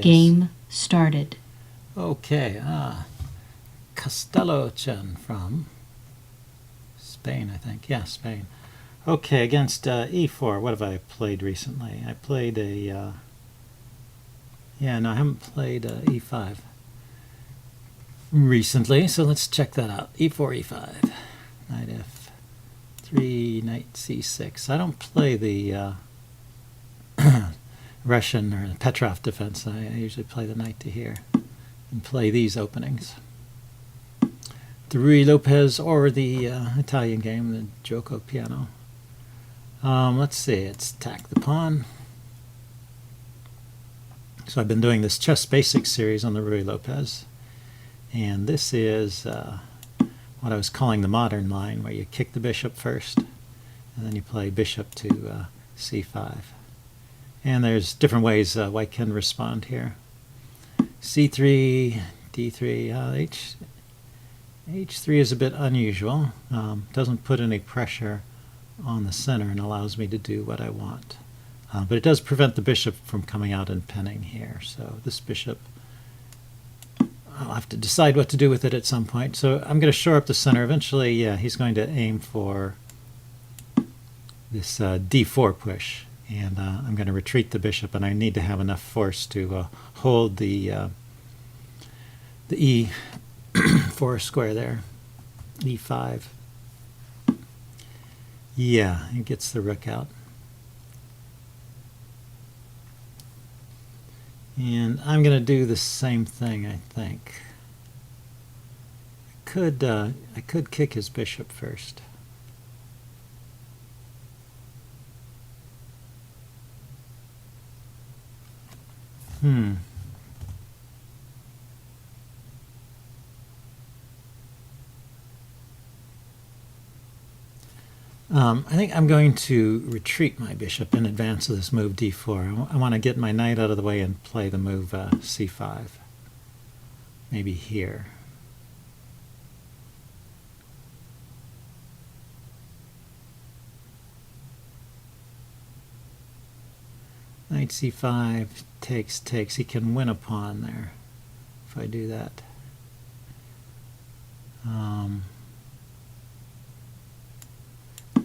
Game started. Okay, Costello-chan from Spain, I think. Yeah, Spain. Okay, against e4, what have I played recently? I played a... yeah, no, I haven't played e5 recently, so let's check that out. e4, e5. Knight f3, knight c6. I don't play the Russian or the Petrov defense. I usually play the knight to here and play these openings. The Ruy Lopez or the Italian game, the Gioco Piano. Let's see, let's attack the pawn. So I've been doing this Chess Basics series on the Ruy Lopez, and this is what I was calling the modern line, where you kick the bishop first, and then you play bishop to c5. And there's different ways white can respond here. c3, d3, h3 is a bit unusual. Doesn't put any pressure on the center and allows me to do what I want. But it does prevent the bishop from coming out and pinning here. So this bishop, I'll have to decide what to do with it at some point. So I'm going to shore up the center. Eventually, yeah, he's going to aim for this d4 push. And I'm going to retreat the bishop, and I need to have enough force to hold the e4 square there, e5. Yeah, it gets the rook out. And I'm going to do the same thing, I think. I could kick his bishop first. I think I'm going to retreat my bishop in advance of this move d4. I want to get my knight out of the way and play the move c5. Maybe here. Knight c5, takes. He can win a pawn there if I do that.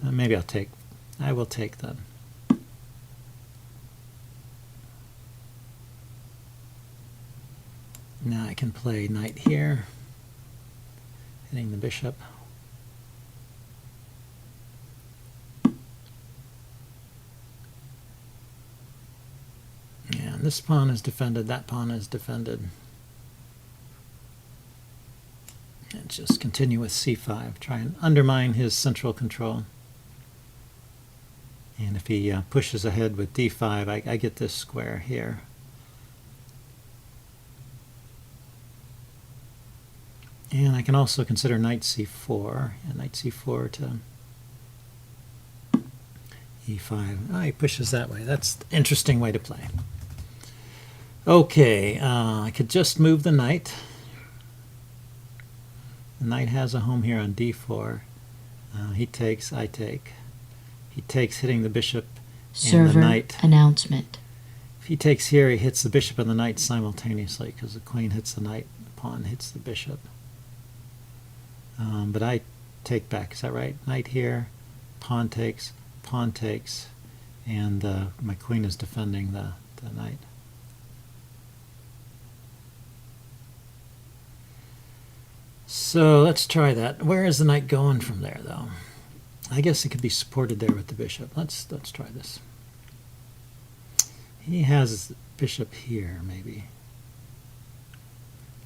Maybe I'll take. I will take then. Now I can play knight here, hitting the bishop. And this pawn is defended, that pawn is defended. And just continue with c5, try and undermine his central control. And if he pushes ahead with d5, I get this square here. And I can also consider knight c4, and knight c4 to e5. Oh, he pushes that way. That's an interesting way to play. Okay, I could just move the knight. The knight has a home here on d4. He takes, I take. He takes, hitting the bishop and the knight. Server announcement. If he takes here, he hits the bishop and the knight simultaneously, because the queen hits the knight, the pawn hits the bishop. But I take back, is that right? Knight here, pawn takes, and my queen is defending the knight. So let's try that. Where is the knight going from there, though? I guess it could be supported there with the bishop. Let's try this. He has bishop here, maybe.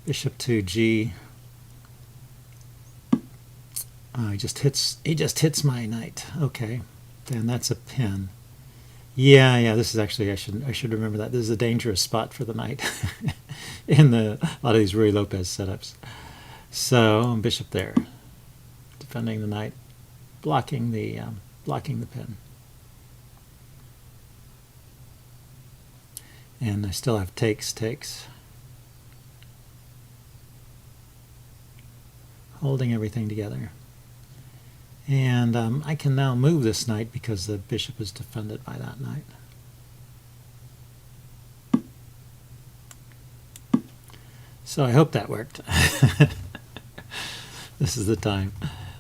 Bishop to g. Oh, he just hits my knight. Okay, then that's a pin. Yeah. This is actually, I should remember that. This is a dangerous spot for the knight in a lot of these Ruy Lopez setups. So bishop there, defending the knight, blocking the pin. And I still have takes. Holding everything together. And I can now move this knight because the bishop is defended by that knight. So I hope that worked. This is the time.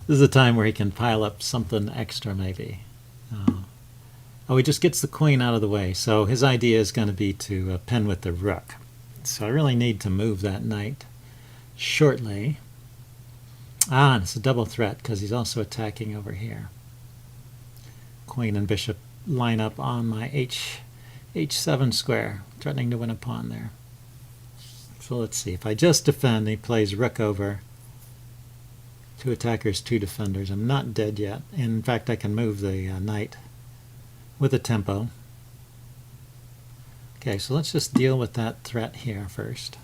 This is the time where he can pile up something extra, maybe. Oh, he just gets the queen out of the way. So his idea is going to be to pin with the rook. So I really need to move that knight shortly. And it's a double threat because he's also attacking over here. Queen and bishop line up on my h7 square, threatening to win a pawn there. So let's see. If I just defend, he plays rook over. 2 attackers, 2 defenders. I'm not dead yet. In fact, I can move the knight with a tempo. Okay, so let's just deal with that threat here first.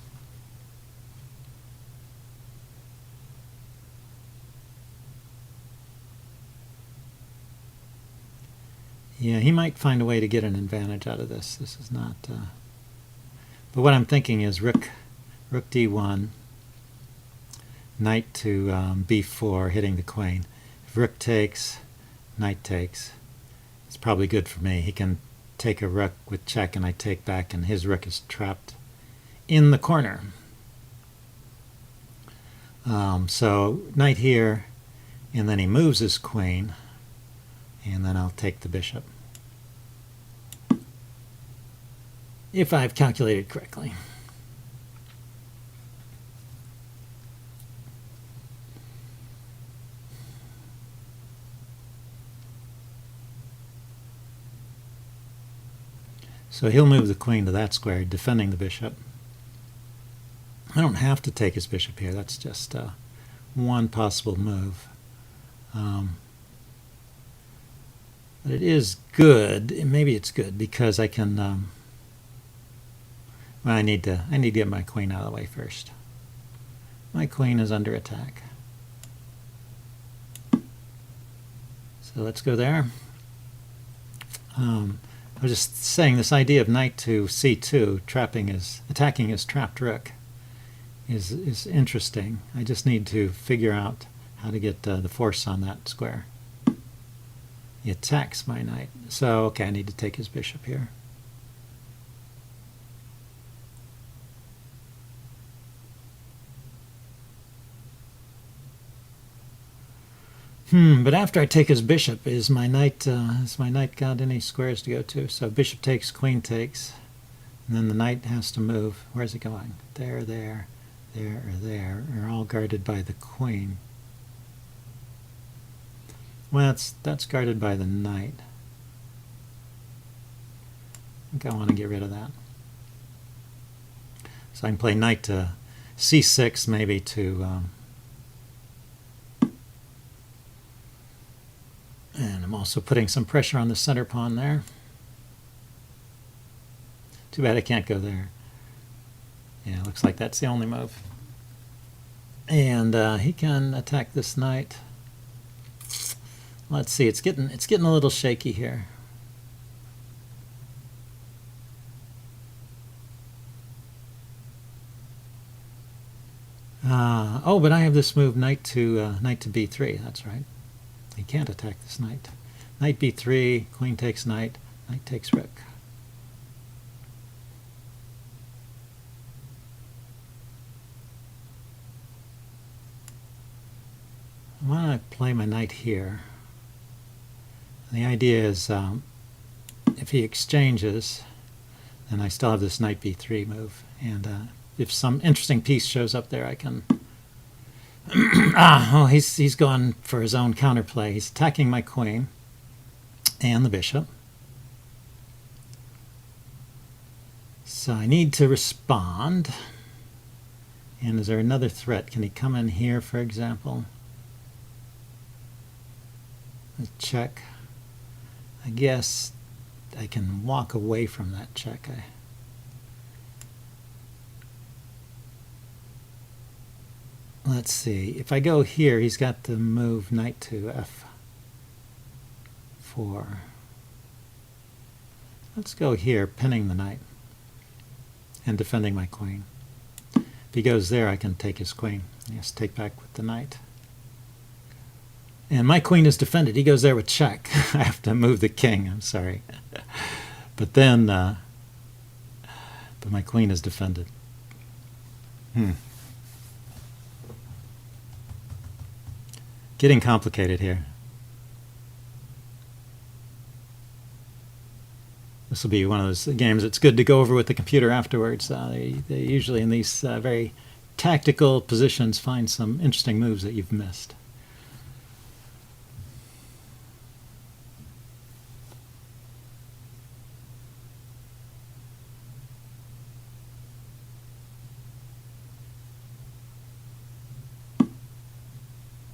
Yeah, he might find a way to get an advantage out of this. This is not... But what I'm thinking is rook d1, knight to b4, hitting the queen. If rook takes, knight takes, it's probably good for me. He can take a rook with check and I take back, and his rook is trapped in the corner. So knight here, and then he moves his queen, and then I'll take the bishop. If I've calculated correctly. So he'll move the queen to that square, defending the bishop. I don't have to take his bishop here. That's just one possible move. But it is good. Maybe it's good because I can... well, I need to get my queen out of the way first. My queen is under attack. So let's go there. I was just saying this idea of knight to c2, attacking his trapped rook, is interesting. I just need to figure out how to get the force on that square. He attacks my knight. So, okay, I need to take his bishop here. But after I take his bishop, has my knight got any squares to go to? So bishop takes, queen takes, and then the knight has to move. Where's it going? There, there, there, or there, are all guarded by the queen. Well, that's guarded by the knight. I think I want to get rid of that. So I can play knight to c6, maybe to... and I'm also putting some pressure on the center pawn there. Too bad I can't go there. Yeah, looks like that's the only move. And he can attack this knight. Let's see, it's getting a little shaky here. Oh, but I have this move, knight to b3. That's right. He can't attack this knight. Knight b3, queen takes knight, knight takes rook. I want to play my knight here. And the idea is if he exchanges, then I still have this knight b3 move. And if some interesting piece shows up there, I can... he's gone for his own counterplay. He's attacking my queen and the bishop. So I need to respond. And is there another threat? Can he come in here, for example? A check. I guess I can walk away from that check. Let's see. If I go here, he's got the move knight to f4. Let's go here, pinning the knight and defending my queen. If he goes there, I can take his queen. Yes, take back with the knight. And my queen is defended. He goes there with check. I have to move the king. I'm sorry. But then, but my queen is defended. Getting complicated here. This will be one of those games it's good to go over with the computer afterwards. They usually in these very tactical positions find some interesting moves that you've missed.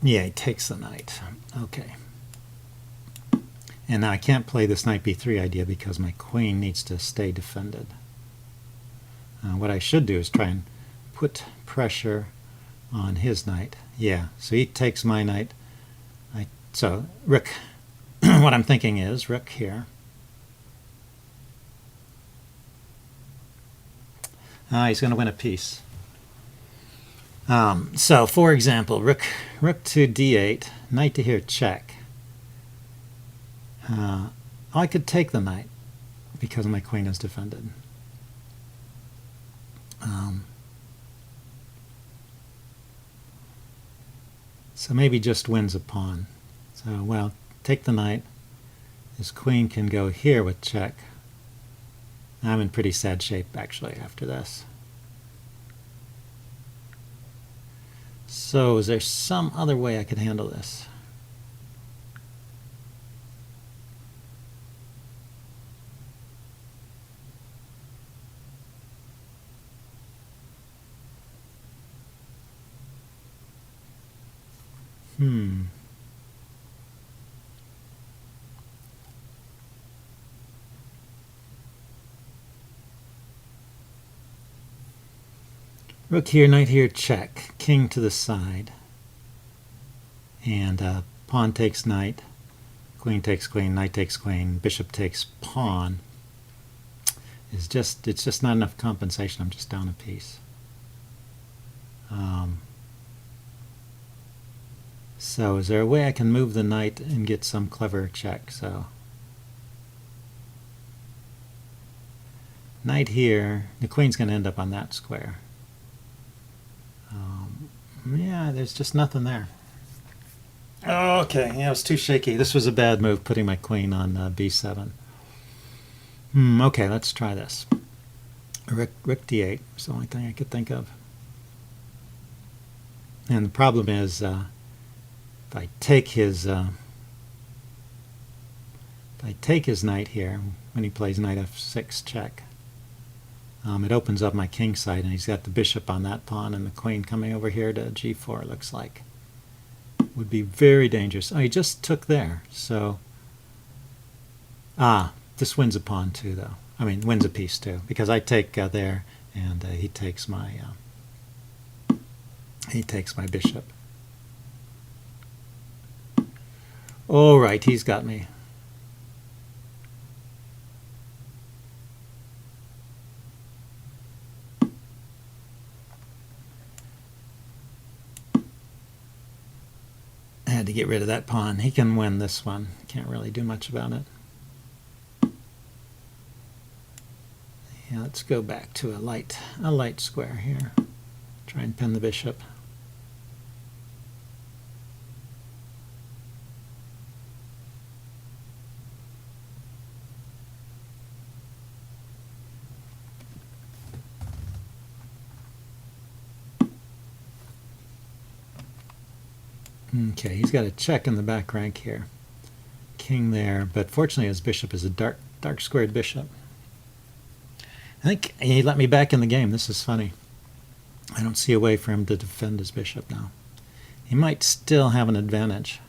Yeah, he takes the knight. Okay. And now I can't play this knight b3 idea because my queen needs to stay defended. What I should do is try and put pressure on his knight. Yeah, so he takes my knight. So rook, what I'm thinking is rook here. He's going to win a piece. So, for example, rook to d8, knight to here, check. I could take the knight because my queen is defended. So maybe just wins a pawn. So, well, take the knight. His queen can go here with check. I'm in pretty sad shape, actually, after this. So is there some other way I could handle this? Rook here, knight here, check. King to the side. And pawn takes knight. Queen takes queen, knight takes queen, bishop takes pawn. It's just not enough compensation. I'm just down a piece. So is there a way I can move the knight and get some clever check? So knight here, the queen's going to end up on that square. Yeah, there's just nothing there. Okay, yeah, it was too shaky. This was a bad move, putting my queen on b7. Okay, let's try this. Rook d8 is the only thing I could think of. And the problem is, if I take his knight here, when he plays knight f6 check, it opens up my king side, and he's got the bishop on that pawn and the queen coming over here to g4, it looks like. Would be very dangerous. Oh, he just took there, so... this wins a pawn too, though. I mean, wins a piece too, because I take there, and he takes my bishop. All right, he's got me. I had to get rid of that pawn. He can win this one. Can't really do much about it. Yeah, let's go back to a light square here. Try and pin the bishop. Okay, he's got a check in the back rank here. King there, but fortunately his bishop is a dark squared bishop. I think he let me back in the game. This is funny. I don't see a way for him to defend his bishop now. He might still have an advantage.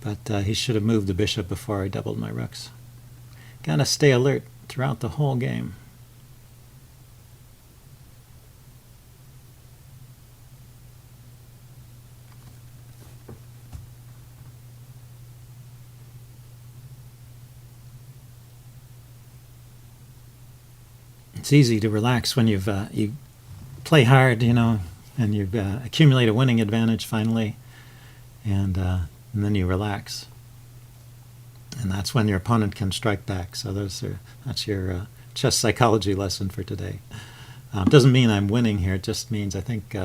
But he should have moved the bishop before I doubled my rooks. Gotta stay alert throughout the whole game. It's easy to relax when you play hard, you know, and you've accumulate a winning advantage finally, and then you relax, and that's when your opponent can strike back. So that's your chess psychology lesson for today. Doesn't mean I'm winning here. It just means I think,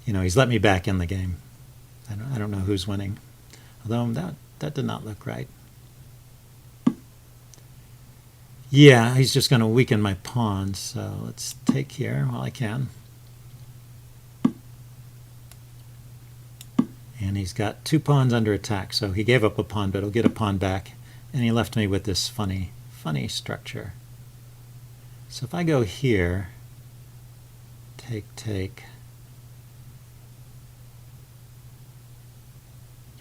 he's let me back in the game. I don't know who's winning. Although that did not look right. Yeah, he's just going to weaken my pawns. So let's take here while I can. And he's got 2 pawns under attack. So he gave up a pawn, but he'll get a pawn back. And he left me with this funny structure. So if I go here, take.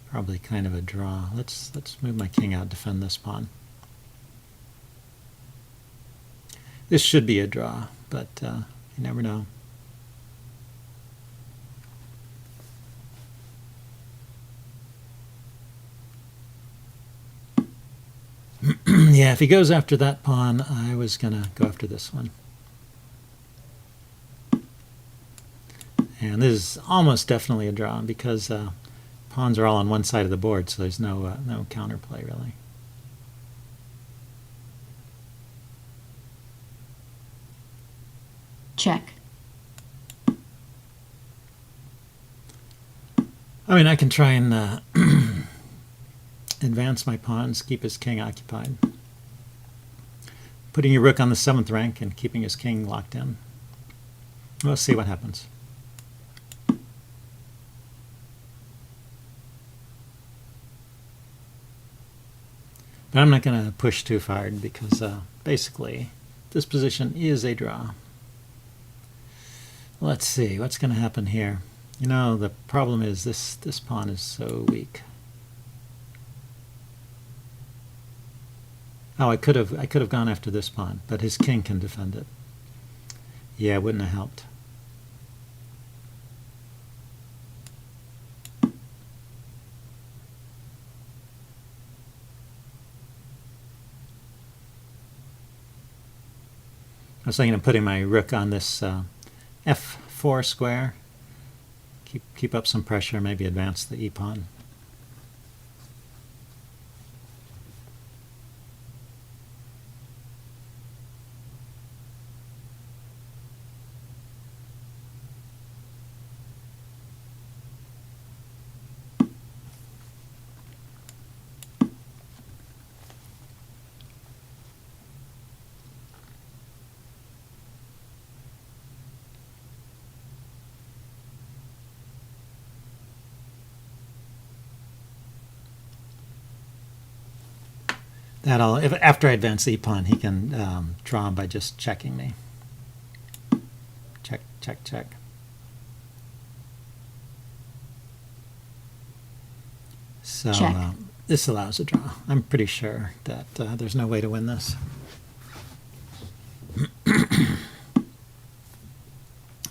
Probably kind of a draw. Let's move my king out, defend this pawn. This should be a draw, but you never know. Yeah, if he goes after that pawn, I was going to go after this one. And this is almost definitely a draw because pawns are all on one side of the board, so there's no counterplay really. Check. I mean, I can try and advance my pawns, keep his king occupied. Putting your rook on the 7th rank and keeping his king locked in. We'll see what happens. But I'm not going to push too hard because basically this position is a draw. Let's see what's going to happen here. The problem is this pawn is so weak. Oh, I could have gone after this pawn, but his king can defend it. Yeah, it wouldn't have helped. I was thinking of putting my rook on this f4 square. Keep up some pressure, maybe advance the e-pawn. After I advance the e-pawn, he can draw by just checking me. Check, check, check. So this allows a draw. I'm pretty sure that there's no way to win this.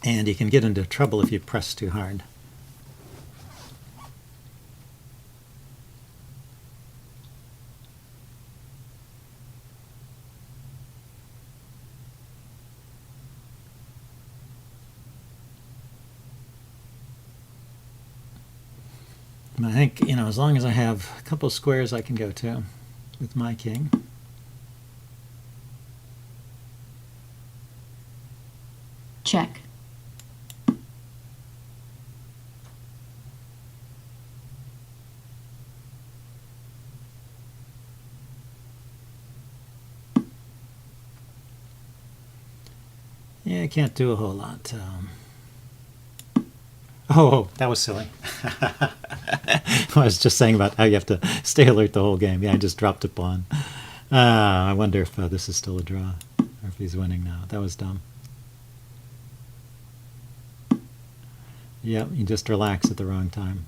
And you can get into trouble if you press too hard. I think, as long as I have a couple of squares I can go to with my king. Check. Yeah, I can't do a whole lot. Oh, that was silly. I was just saying about how you have to stay alert the whole game. Yeah, I just dropped a pawn. I wonder if this is still a draw, or if he's winning now. That was dumb. Yep, you just relax at the wrong time.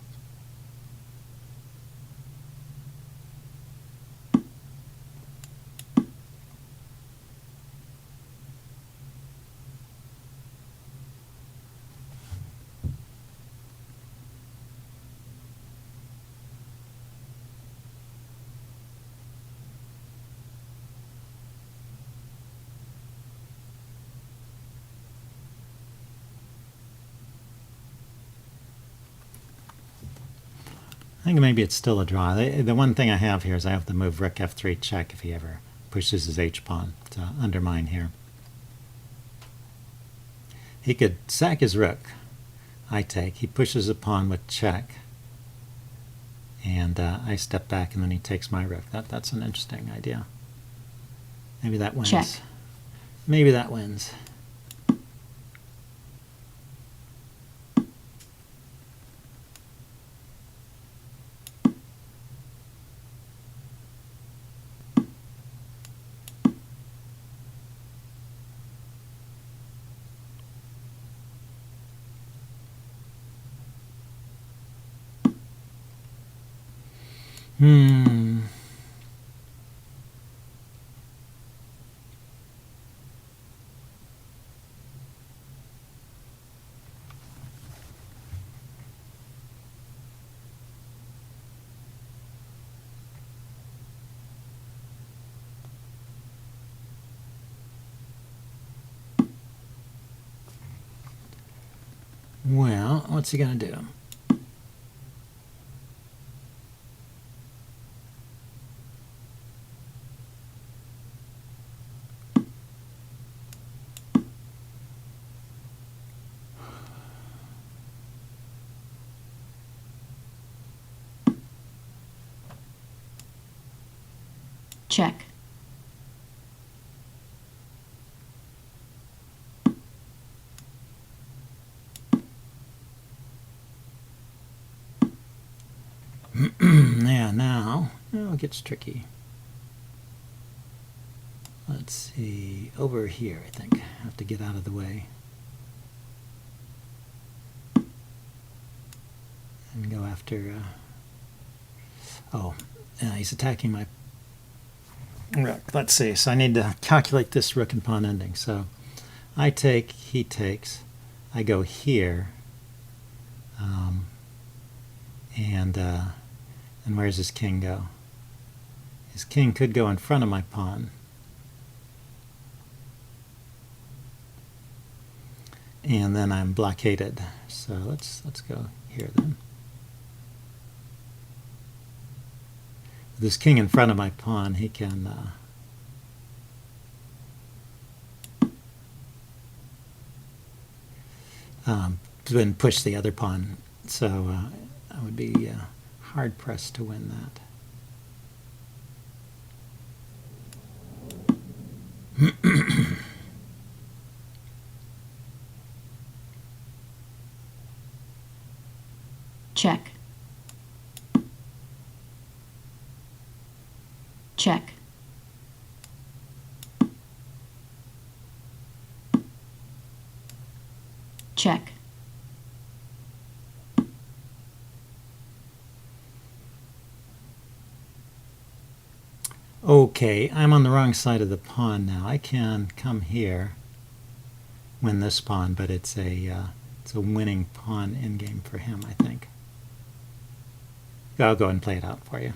I think maybe it's still a draw. The one thing I have here is I have to move rook f3 check if he ever pushes his h-pawn to undermine here. He could sack his rook. I take. He pushes a pawn with check. And I step back, and then he takes my rook. That's an interesting idea. Maybe that wins. Check. Maybe that wins. Well, what's he going to do? Check. Yeah, now it gets tricky. Let's see, over here I think. I have to get out of the way. And go after, he's attacking my rook. Let's see, so I need to calculate this rook and pawn ending. So I take, he takes, I go here, and where's his king go? His king could go in front of my pawn. And then I'm blockaded. So let's go here then. With this king in front of my pawn, he can then push the other pawn. So I would be hard pressed to win that. Check. Check. Check. Okay, I'm on the wrong side of the pawn now. I can come here, win this pawn, but it's a winning pawn in game for him, I think. I'll go and play it out for you.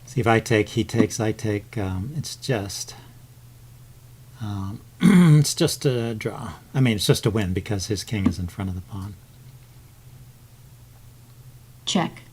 See, if I take, he takes, I take, it's just it's just a draw. I mean, it's just a win because his king is in front of the pawn. Check.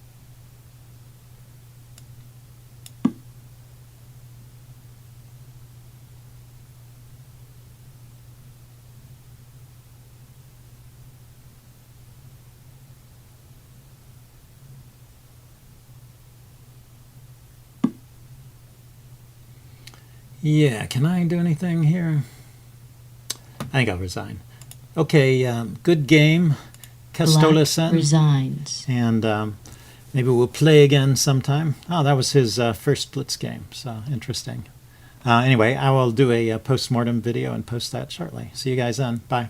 Yeah, can I do anything here? I think I'll resign. Okay, good game, Castola-san. Resigns. And maybe we'll play again sometime. Oh, that was his first Blitz game, so interesting. Anyway, I will do a post-mortem video and post that shortly. See you guys then. Bye.